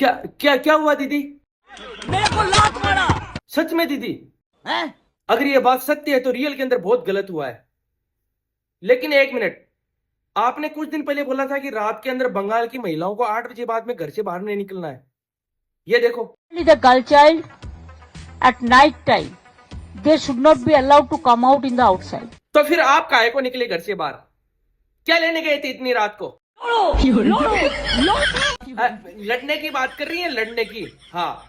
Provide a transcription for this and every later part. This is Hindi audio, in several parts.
क्या क्या क्या हुआ दीदी? मेरे को लात मारा। सच में दीदी? हैं? अगर ये बात सत्य है तो रियल के अंदर बहुत गलत हुआ है। लेकिन एक मिनट, आपने कुछ दिन पहले बोला था कि रात के अंदर बंगाल की महिलाओं को 8 बजे बाद में घर से बाहर नहीं निकलना है। ये देखो, The girl child at night time they should not be allowed to come out in the outside. तो फिर आप काहे को निकले घर से बाहर? क्या लेने गए थे इतनी रात को? लड़ने की बात कर रही है, लड़ने की? हाँ।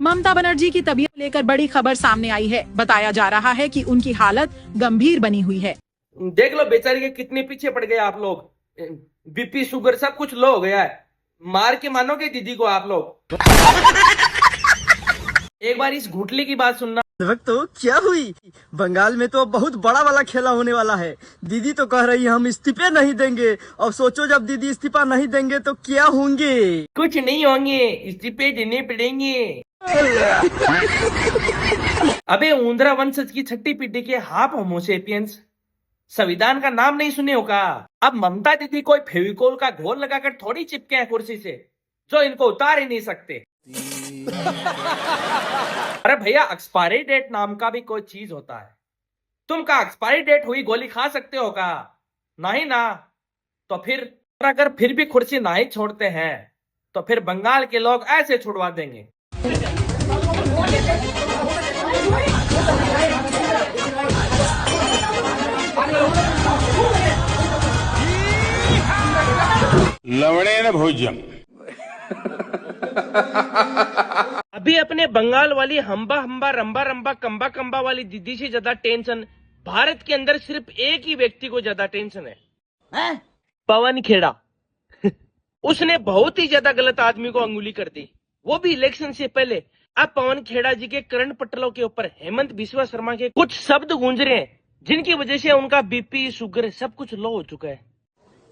ममता बनर्जी की तबीयत लेकर बड़ी खबर सामने आई है। बताया जा रहा है कि उनकी हालत गंभीर बनी हुई है। देख लो बेचारी के कितने पीछे पड़ गए आप लोग। बीपी शुगर सब कुछ लो हो गया है। मार के मानोगे दीदी को आप लोग? एक बार इस घुटली की बात सुनना। तो क्या हुई? बंगाल में तो बहुत बड़ा वाला खेला होने वाला है। दीदी तो कह रही है हम इस्तीफे नहीं देंगे। अब सोचो जब दीदी इस्तीफा नहीं देंगे तो क्या होंगे? कुछ नहीं होंगे, इस्तीफे देने पड़ेंगे। अबे ऊंद्रा वंशज की छठी पीढ़ी के हाफ होमोसेपियंस, संविधान का नाम नहीं सुने होगा। अब ममता दीदी कोई फेविकोल का घोल लगाकर थोड़ी चिपके हैं कुर्सी से, जो इनको उतार ही नहीं सकते। अरे भैया, एक्सपायरी डेट नाम का भी कोई चीज होता है। तुम का एक्सपायरी डेट हुई गोली खा सकते हो का? नहीं ना। तो फिर अगर फिर भी कुर्सी नहीं छोड़ते हैं तो फिर बंगाल के लोग ऐसे छुड़वा देंगे। लवणेन भोज्यम। अभी अपने बंगाल वाली हम्बा हम्बा रंबा रंबा कंबा कंबा वाली दीदी से ज्यादा टेंशन भारत के अंदर सिर्फ एक ही व्यक्ति को ज्यादा टेंशन है। हैं? पवन खेड़ा। उसने बहुत ही ज्यादा गलत आदमी को अंगुली कर दी, वो भी इलेक्शन से पहले। अब पवन खेड़ा जी के करण पटलों के ऊपर हेमंत बिस्वा शर्मा के कुछ शब्द गूंज रहे हैं, जिनकी वजह से उनका बीपी शुगर सब कुछ लो हो चुका है।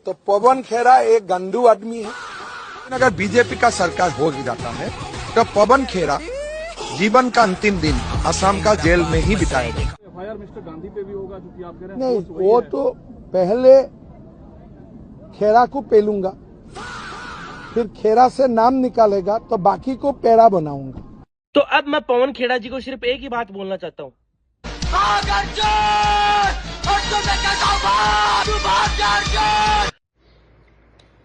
तो पवन खेड़ा एक गंदू आदमी है। अगर बीजेपी का सरकार हो ही जाता है तो पवन खेड़ा जीवन का अंतिम दिन असम का जेल में ही बिताएगा। एफआईआर मिस्टर गांधी पे भी होगा, क्योंकि आप कह रहे हैं नहीं, वो तो पहले खेड़ा को पेलूंगा, फिर खेड़ा से नाम निकालेगा तो बाकी को पेड़ा बनाऊंगा। तो अब मैं पवन खेड़ा जी को सिर्फ एक ही बात बोलना चाहता हूँ।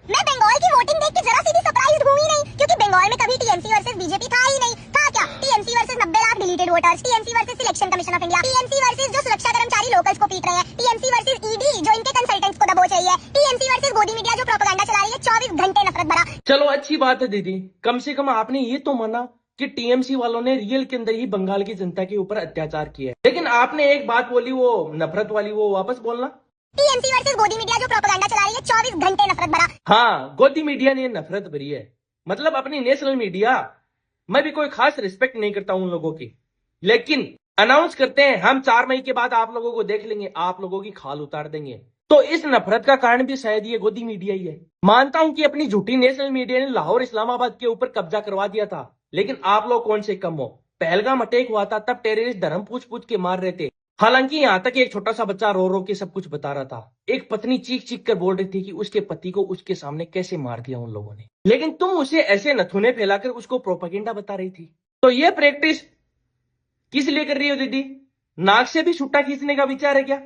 मैं बंगाल की वोटिंग देख के जरा सी भी सरप्राइज हुई नहीं, क्योंकि बंगाल में कभी टीएमसी वर्सेस बीजेपी था ही नहीं। था क्या? TMC versus 90 lakh deleted voters, TMC versus selection commission of India, TMC versus जो सुरक्षा कर्मचारी लोकल्स को पीट रहे हैं, टीएमसी वर्सेस ईडी जो इनके कंसल्टेंट्स को दबोच रही है, टीएमसी वर्सेस गोदी मीडिया जो प्रोपेगेंडा चला रही है 24 घंटे नफरत भरा। चलो अच्छी बात है दीदी, कम से कम आपने ये तो माना कि टीएमसी वालों ने रियल के अंदर ही बंगाल की जनता के ऊपर अत्याचार किया है। लेकिन आपने एक बात बोली, वो नफरत वाली, वो वापस बोलना। टीएमसी वर्सेस गोदी मीडिया जो प्रोपेगेंडा चला रही है 24 घंटे नफरत भरा। हाँ, गोदी मीडिया ने नफरत भरी है, मतलब अपनी नेशनल मीडिया। मैं भी कोई खास रिस्पेक्ट नहीं करता उन लोगों की, लेकिन अनाउंस करते हैं हम 4 मई के बाद आप लोगों को देख लेंगे, आप लोगों की खाल उतार देंगे। तो इस नफरत का कारण भी शायद ये गोदी मीडिया ही है। मानता हूं कि अपनी झूठी नेशनल मीडिया ने लाहौर इस्लामाबाद के ऊपर कब्जा करवा दिया था, लेकिन आप लोग कौन से कम हो। पहलगाम अटैक हुआ था तब टेररिस्ट धर्म पूछ पूछ के मार रहे थे। हालांकि यहाँ तक एक छोटा सा बच्चा रो रो के सब कुछ बता रहा था। एक पत्नी चीख चीख कर बोल रही थी कि उसके पति को उसके सामने कैसे मार दिया उन लोगों ने, लेकिन तुम उसे ऐसे नथुने फैलाकर उसको प्रोपेगेंडा बता रही थी। तो ये प्रैक्टिस किस लिए कर रही हो दीदी? नाक से भी छुट्टा खींचने का विचार है क्या?